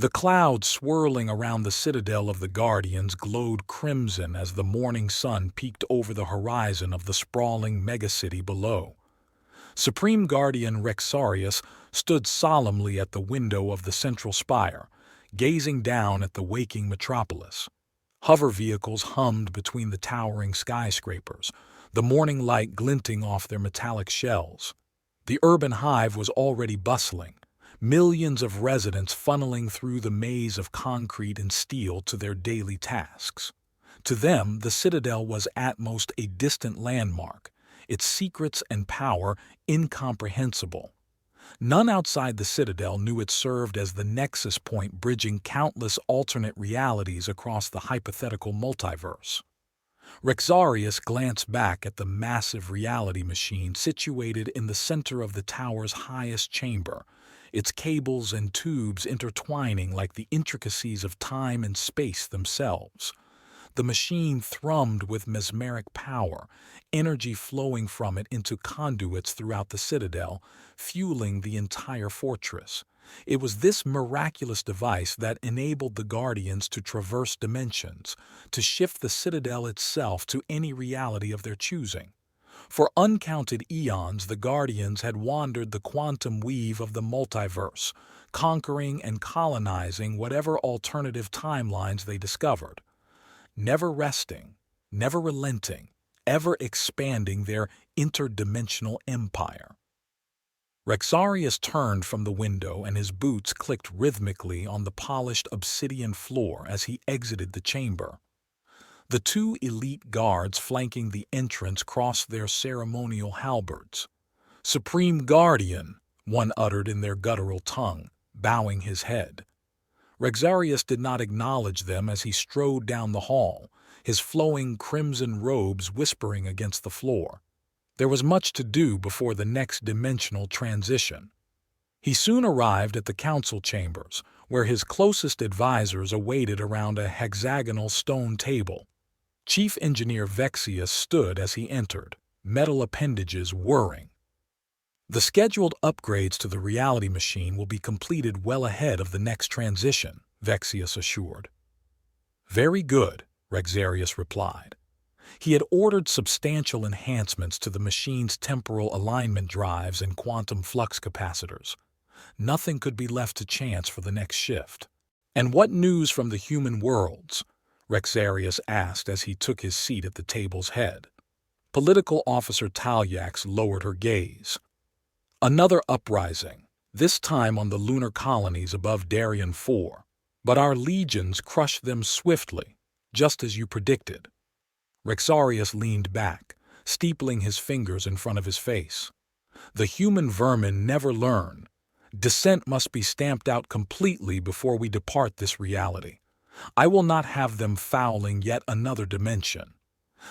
The clouds swirling around the citadel of the Guardians glowed crimson as the morning sun peeked over the horizon of the sprawling megacity below. Supreme Guardian Rexarius stood solemnly at the window of the central spire, gazing down at the waking metropolis. Hover vehicles hummed between the towering skyscrapers, the morning light glinting off their metallic shells. The urban hive was already bustling, millions of residents funneling through the maze of concrete and steel to their daily tasks. To them, the citadel was at most a distant landmark, its secrets and power incomprehensible. None outside the citadel knew it served as the nexus point bridging countless alternate realities across the hypothetical multiverse. Rexarius glanced back at the massive reality machine situated in the center of the tower's highest chamber, its cables and tubes intertwining like the intricacies of time and space themselves. The machine thrummed with mesmeric power, energy flowing from it into conduits throughout the citadel, fueling the entire fortress. It was this miraculous device that enabled the Guardians to traverse dimensions, to shift the citadel itself to any reality of their choosing. For uncounted eons, the Guardians had wandered the quantum weave of the multiverse, conquering and colonizing whatever alternative timelines they discovered. Never resting, never relenting, ever expanding their interdimensional empire. Rexarius turned from the window and his boots clicked rhythmically on the polished obsidian floor as he exited the chamber. The two elite guards flanking the entrance crossed their ceremonial halberds. "Supreme Guardian," one uttered in their guttural tongue, bowing his head. Rexarius did not acknowledge them as he strode down the hall, his flowing crimson robes whispering against the floor. There was much to do before the next dimensional transition. He soon arrived at the council chambers, where his closest advisors awaited around a hexagonal stone table. Chief Engineer Vexius stood as he entered, metal appendages whirring. "The scheduled upgrades to the reality machine will be completed well ahead of the next transition," Vexius assured. "Very good," Rexarius replied. He had ordered substantial enhancements to the machine's temporal alignment drives and quantum flux capacitors. Nothing could be left to chance for the next shift. "And what news from the human worlds?" Rexarius asked as he took his seat at the table's head. Political Officer Talyax lowered her gaze. "Another uprising, this time on the lunar colonies above Darien 4. But our legions crushed them swiftly, just as you predicted." Rexarius leaned back, steepling his fingers in front of his face. "The human vermin never learn. Dissent must be stamped out completely before we depart this reality. I will not have them fouling yet another dimension."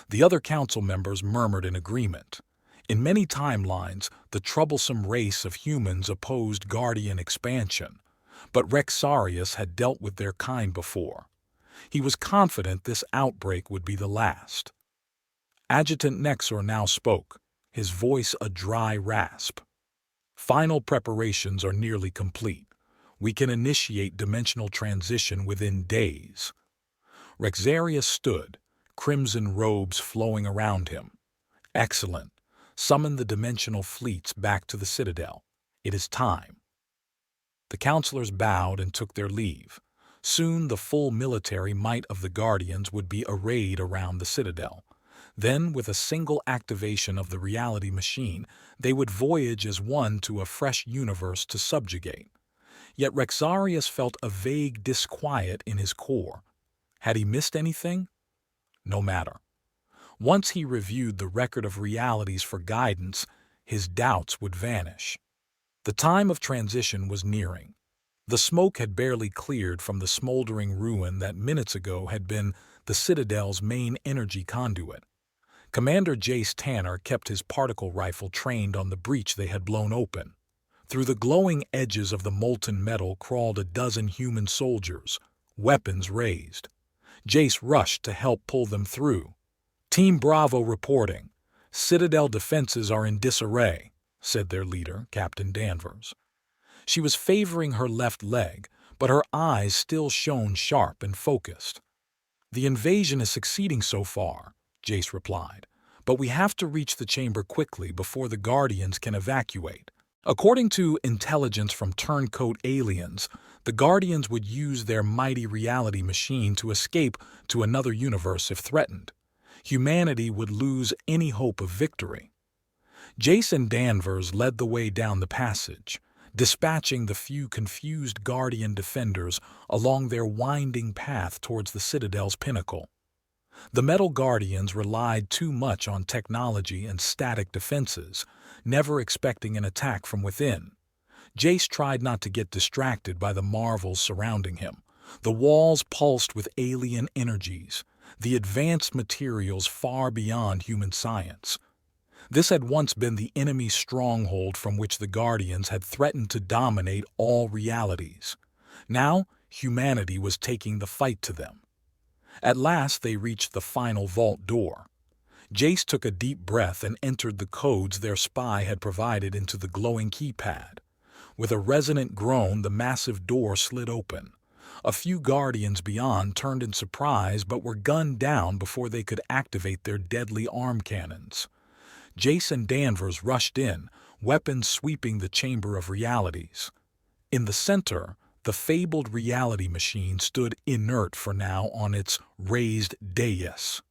The other council members murmured in agreement. In many timelines, the troublesome race of humans opposed Guardian expansion, but Rexarius had dealt with their kind before. He was confident this outbreak would be the last. Adjutant Nexor now spoke, his voice a dry rasp. "Final preparations are nearly complete. We can initiate dimensional transition within days." Rexarius stood, crimson robes flowing around him. "Excellent. Summon the dimensional fleets back to the citadel. It is time." The counselors bowed and took their leave. Soon the full military might of the Guardians would be arrayed around the citadel. Then, with a single activation of the reality machine, they would voyage as one to a fresh universe to subjugate. Yet Rexarius felt a vague disquiet in his core. Had he missed anything? No matter. Once he reviewed the record of realities for guidance, his doubts would vanish. The time of transition was nearing. The smoke had barely cleared from the smoldering ruin that minutes ago had been the Citadel's main energy conduit. Commander Jace Tanner kept his particle rifle trained on the breach they had blown open. Through the glowing edges of the molten metal crawled a dozen human soldiers, weapons raised. Jace rushed to help pull them through. "Team Bravo reporting. Citadel defenses are in disarray," said their leader, Captain Danvers. She was favoring her left leg, but her eyes still shone sharp and focused. "The invasion is succeeding so far," Jace replied, "but we have to reach the chamber quickly before the Guardians can evacuate. According to intelligence from turncoat aliens, the Guardians would use their mighty reality machine to escape to another universe if threatened. Humanity would lose any hope of victory." Jason Danvers led the way down the passage, dispatching the few confused Guardian defenders along their winding path towards the Citadel's pinnacle. The Metal Guardians relied too much on technology and static defenses, never expecting an attack from within. Jace tried not to get distracted by the marvels surrounding him. The walls pulsed with alien energies, the advanced materials far beyond human science. This had once been the enemy's stronghold from which the Guardians had threatened to dominate all realities. Now, humanity was taking the fight to them. At last they reached the final vault door. Jace took a deep breath and entered the codes their spy had provided into the glowing keypad. With a resonant groan, the massive door slid open. A few Guardians beyond turned in surprise but were gunned down before they could activate their deadly arm cannons. Jace and Danvers rushed in, weapons sweeping the Chamber of Realities. In the center, the fabled reality machine stood inert for now on its raised dais.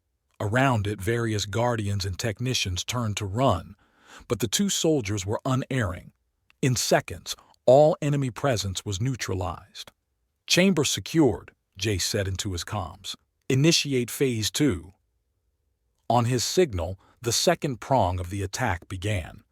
Around it, various Guardians and technicians turned to run, but the two soldiers were unerring. In seconds, all enemy presence was neutralized. "Chamber secured," Jace said into his comms. "Initiate Phase 2. On his signal, the second prong of the attack began.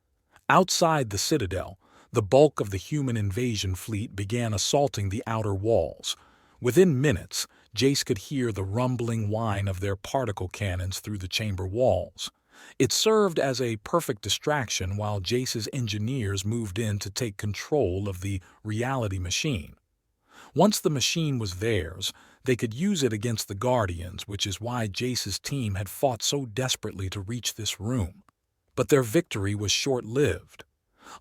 Outside the Citadel, the bulk of the human invasion fleet began assaulting the outer walls. Within minutes, Jace could hear the rumbling whine of their particle cannons through the chamber walls. It served as a perfect distraction while Jace's engineers moved in to take control of the reality machine. Once the machine was theirs, they could use it against the Guardians, which is why Jace's team had fought so desperately to reach this room. But their victory was short-lived.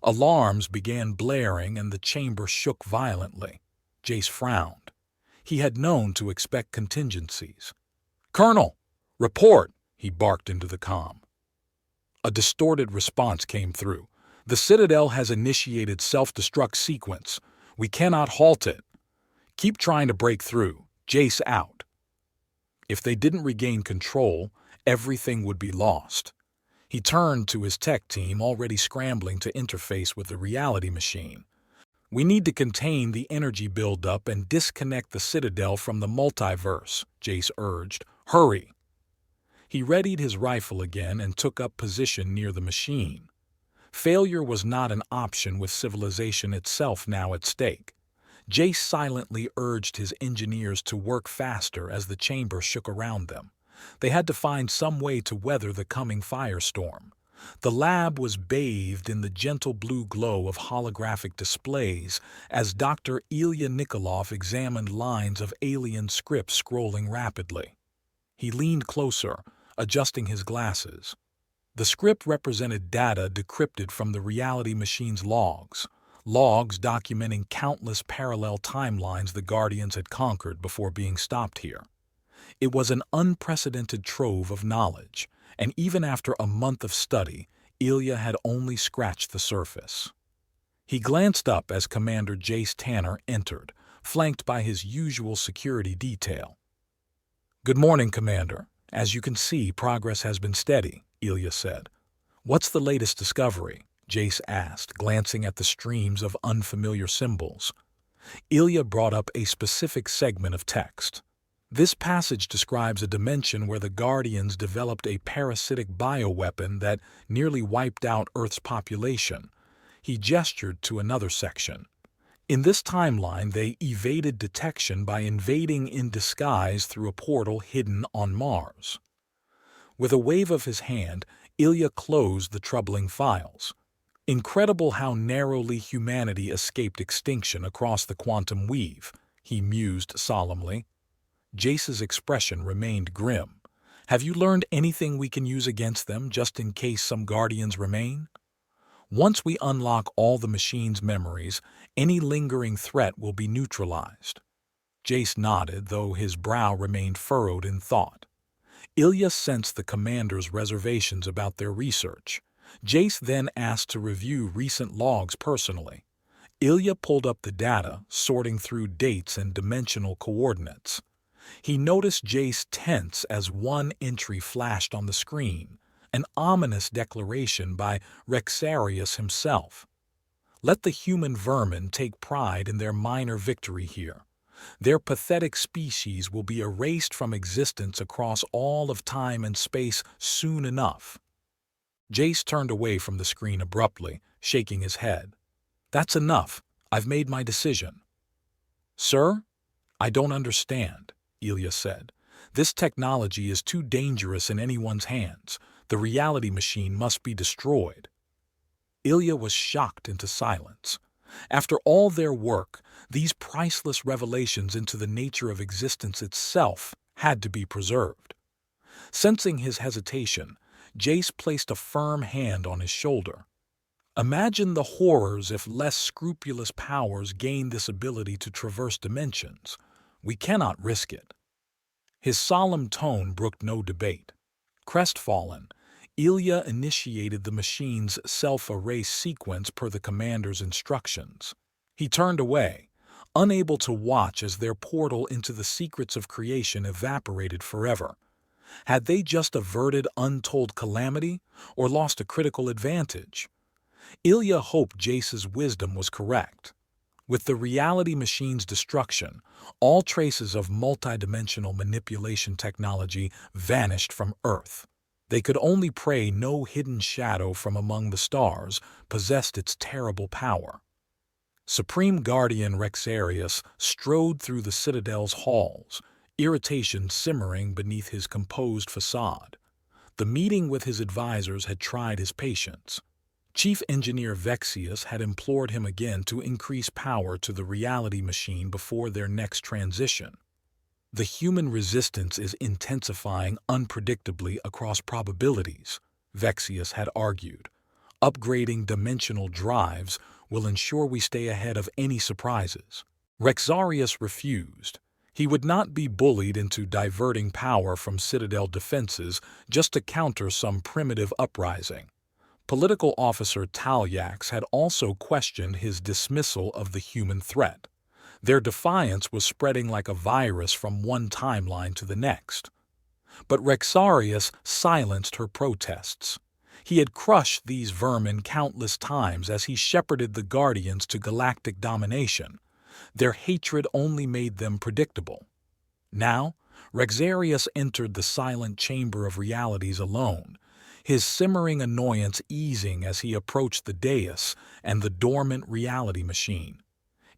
Alarms began blaring and the chamber shook violently. Jace frowned. He had known to expect contingencies. "Colonel, report!" he barked into the comm. A distorted response came through. "The Citadel has initiated self-destruct sequence. We cannot halt it. Keep trying to break through. Jace out." If they didn't regain control, everything would be lost. He turned to his tech team, already scrambling to interface with the reality machine. "We need to contain the energy buildup and disconnect the Citadel from the multiverse," Jace urged. "Hurry!" He readied his rifle again and took up position near the machine. Failure was not an option with civilization itself now at stake. Jace silently urged his engineers to work faster as the chamber shook around them. They had to find some way to weather the coming firestorm. The lab was bathed in the gentle blue glow of holographic displays as Dr. Ilya Nikolov examined lines of alien script scrolling rapidly. He leaned closer, adjusting his glasses. The script represented data decrypted from the reality machine's logs documenting countless parallel timelines the Guardians had conquered before being stopped here. It was an unprecedented trove of knowledge, and even after a month of study, Ilya had only scratched the surface. He glanced up as Commander Jace Tanner entered, flanked by his usual security detail. "Good morning, Commander. As you can see, progress has been steady," Ilya said. "What's the latest discovery?" Jace asked, glancing at the streams of unfamiliar symbols. Ilya brought up a specific segment of text. "This passage describes a dimension where the Guardians developed a parasitic bioweapon that nearly wiped out Earth's population." He gestured to another section. "In this timeline, they evaded detection by invading in disguise through a portal hidden on Mars." With a wave of his hand, Ilya closed the troubling files. "Incredible how narrowly humanity escaped extinction across the quantum weave," he mused solemnly. Jace's expression remained grim. "Have you learned anything we can use against them, just in case some Guardians remain?" Once we unlock all the machine's memories, any lingering threat will be neutralized. Jace nodded, though his brow remained furrowed in thought. Ilya sensed the commander's reservations about their research. Jace then asked to review recent logs personally. Ilya pulled up the data, sorting through dates and dimensional coordinates. He noticed Jace tense as one entry flashed on the screen, an ominous declaration by Rexarius himself. Let the human vermin take pride in their minor victory here. Their pathetic species will be erased from existence across all of time and space soon enough. Jace turned away from the screen abruptly, shaking his head. That's enough. I've made my decision. Sir? I don't understand, Ilya said. This technology is too dangerous in anyone's hands. The reality machine must be destroyed. Ilya was shocked into silence. After all their work, these priceless revelations into the nature of existence itself had to be preserved. Sensing his hesitation, Jace placed a firm hand on his shoulder. Imagine the horrors if less scrupulous powers gained this ability to traverse dimensions. We cannot risk it. His solemn tone brooked no debate. Crestfallen, Ilya initiated the machine's self-erase sequence per the commander's instructions. He turned away, unable to watch as their portal into the secrets of creation evaporated forever. Had they just averted untold calamity or lost a critical advantage? Ilya hoped Jace's wisdom was correct. With the reality machine's destruction, all traces of multidimensional manipulation technology vanished from Earth. They could only pray no hidden shadow from among the stars possessed its terrible power. Supreme Guardian Rexarius strode through the citadel's halls, irritation simmering beneath his composed facade. The meeting with his advisors had tried his patience. Chief Engineer Vexius had implored him again to increase power to the reality machine before their next transition. The human resistance is intensifying unpredictably across probabilities, Vexius had argued. Upgrading dimensional drives will ensure we stay ahead of any surprises. Rexarius refused. He would not be bullied into diverting power from citadel defenses just to counter some primitive uprising. Political officer Talyax had also questioned his dismissal of the human threat. Their defiance was spreading like a virus from one timeline to the next. But Rexarius silenced her protests. He had crushed these vermin countless times as he shepherded the Guardians to galactic domination. Their hatred only made them predictable. Now, Rexarius entered the silent chamber of realities alone, his simmering annoyance easing as he approached the dais and the dormant reality machine.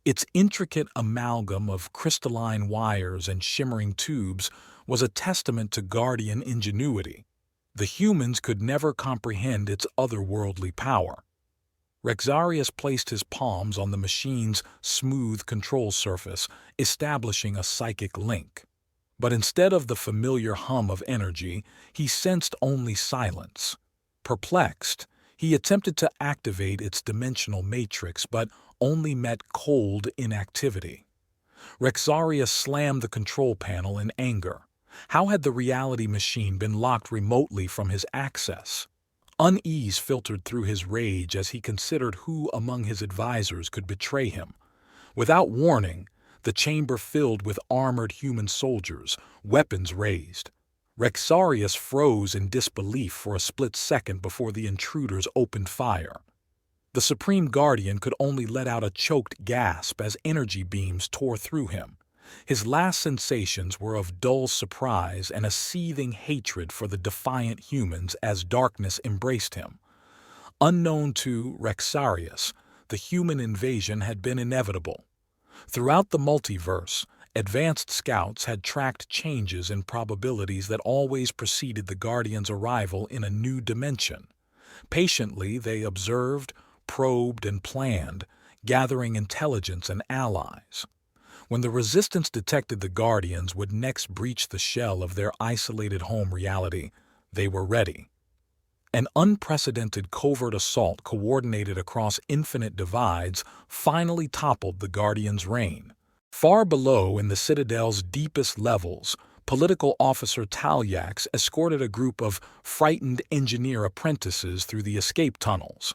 Its intricate amalgam of crystalline wires and shimmering tubes was a testament to Guardian ingenuity. The humans could never comprehend its otherworldly power. Rexarius placed his palms on the machine's smooth control surface, establishing a psychic link. But instead of the familiar hum of energy, he sensed only silence. Perplexed, he attempted to activate its dimensional matrix, but only met cold inactivity. Rexarius slammed the control panel in anger. How had the reality machine been locked remotely from his access? Unease filtered through his rage as he considered who among his advisors could betray him. Without warning, the chamber filled with armored human soldiers, weapons raised. Rexarius froze in disbelief for a split second before the intruders opened fire. The Supreme Guardian could only let out a choked gasp as energy beams tore through him. His last sensations were of dull surprise and a seething hatred for the defiant humans as darkness embraced him. Unknown to Rexarius, the human invasion had been inevitable. Throughout the multiverse, advanced scouts had tracked changes in probabilities that always preceded the Guardian's arrival in a new dimension. Patiently, they observed, probed, and planned, gathering intelligence and allies. When the Resistance detected the Guardians would next breach the shell of their isolated home reality, they were ready. An unprecedented covert assault coordinated across infinite divides finally toppled the Guardian's reign. Far below, in the Citadel's deepest levels, political officer Talak escorted a group of frightened engineer apprentices through the escape tunnels.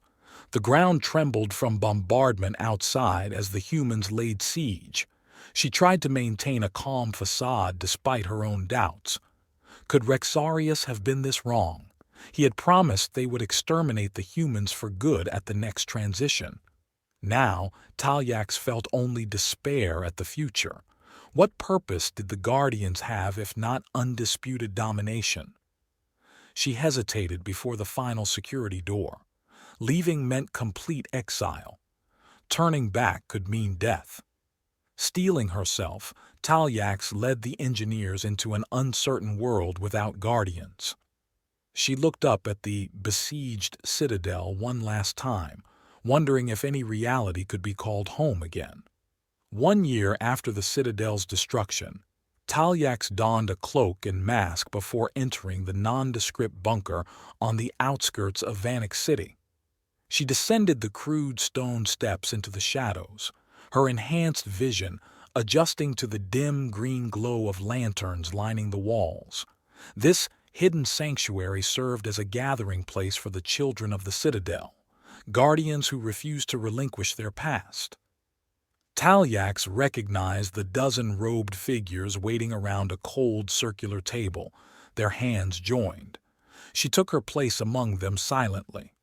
The ground trembled from bombardment outside as the humans laid siege. She tried to maintain a calm facade despite her own doubts. Could Rexarius have been this wrong? He had promised they would exterminate the humans for good at the next transition. Now, Talak felt only despair at the future. What purpose did the Guardians have if not undisputed domination? She hesitated before the final security door. Leaving meant complete exile. Turning back could mean death. Steeling herself, Talak led the engineers into an uncertain world without Guardians. She looked up at the besieged citadel one last time, wondering if any reality could be called home again. 1 year after the citadel's destruction, Talak donned a cloak and mask before entering the nondescript bunker on the outskirts of Vanek City. She descended the crude stone steps into the shadows, her enhanced vision adjusting to the dim green glow of lanterns lining the walls. This hidden sanctuary served as a gathering place for the children of the citadel, guardians who refused to relinquish their past. Talak recognized the dozen robed figures waiting around a cold circular table, their hands joined. She took her place among them silently.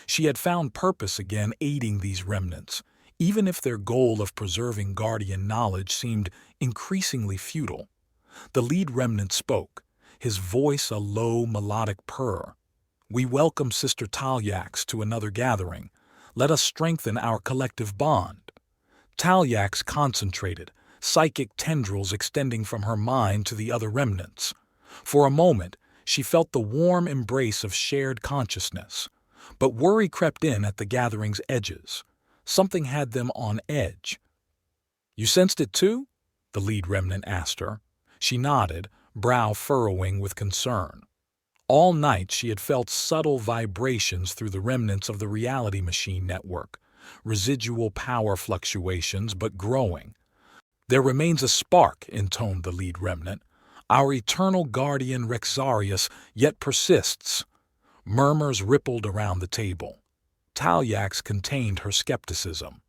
She had found purpose again aiding these remnants, even if their goal of preserving Guardian knowledge seemed increasingly futile. The lead remnant spoke, his voice a low, melodic purr. "We welcome Sister Talak to another gathering. Let us strengthen our collective bond." Talak concentrated, psychic tendrils extending from her mind to the other remnants. For a moment, she felt the warm embrace of shared consciousness. But worry crept in at the gathering's edges. Something had them on edge. "You sensed it too?" the lead remnant asked her. She nodded, brow furrowing with concern. All night she had felt subtle vibrations through the remnants of the reality machine network, residual power fluctuations but growing. "There remains a spark," intoned the lead remnant. "Our eternal guardian Rexarius yet persists." Murmurs rippled around the table. Talak contained her skepticism.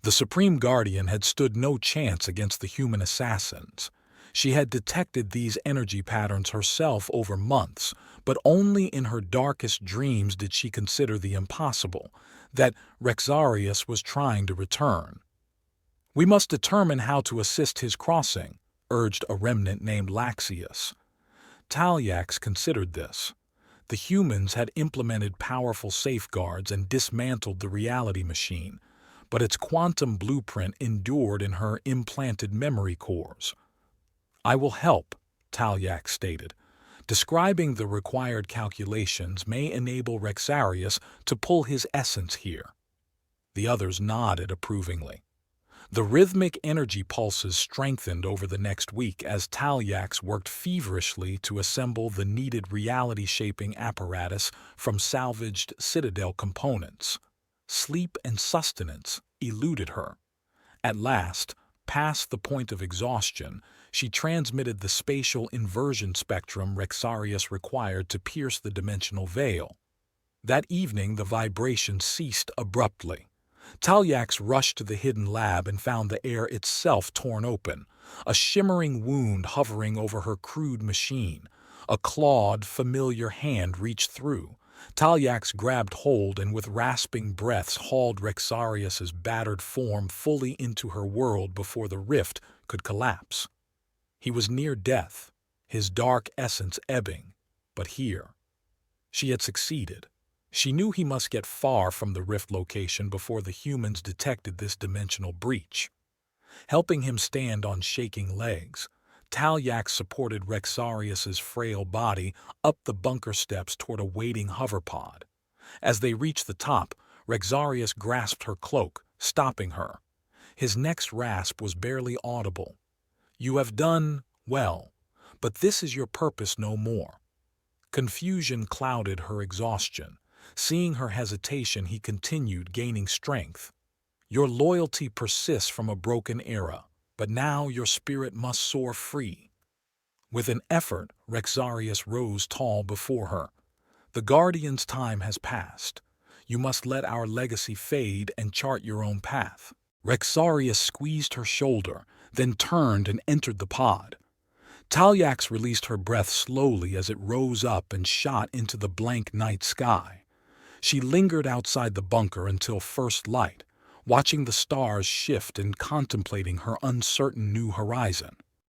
The Supreme Guardian had stood no chance against the human assassins. She had detected these energy patterns herself over months, but only in her darkest dreams did she consider the impossible, that Rexarius was trying to return. "We must determine how to assist his crossing," urged a remnant named Laxius. Talak considered this. The humans had implemented powerful safeguards and dismantled the reality machine, but its quantum blueprint endured in her implanted memory cores. "I will help," Talak stated. "Describing the required calculations may enable Rexarius to pull his essence here." The others nodded approvingly. The rhythmic energy pulses strengthened over the next week as Talak worked feverishly to assemble the needed reality-shaping apparatus from salvaged Citadel components. Sleep and sustenance eluded her. At last, past the point of exhaustion, she transmitted the spatial inversion spectrum Rexarius required to pierce the dimensional veil. That evening the vibration ceased abruptly. Talak rushed to the hidden lab and found the air itself torn open, a shimmering wound hovering over her crude machine. A clawed, familiar hand reached through. Talak grabbed hold and with rasping breaths hauled Rexarius's battered form fully into her world before the rift could collapse. He was near death, his dark essence ebbing, but here. She had succeeded. She knew he must get far from the rift location before the humans detected this dimensional breach. Helping him stand on shaking legs, Talak supported Rexarius's frail body up the bunker steps toward a waiting hoverpod. As they reached the top, Rexarius grasped her cloak, stopping her. His next rasp was barely audible. "You have done well, but this is your purpose no more." Confusion clouded her exhaustion. Seeing her hesitation, he continued, gaining strength. Your loyalty persists from a broken era, but now your spirit must soar free. With an effort, Rexarius rose tall before her. The Guardian's time has passed. You must let our legacy fade and chart your own path. Rexarius squeezed her shoulder, then turned and entered the pod. Talyax released her breath slowly as it rose up and shot into the blank night sky. She lingered outside the bunker until first light, watching the stars shift and contemplating her uncertain new horizon.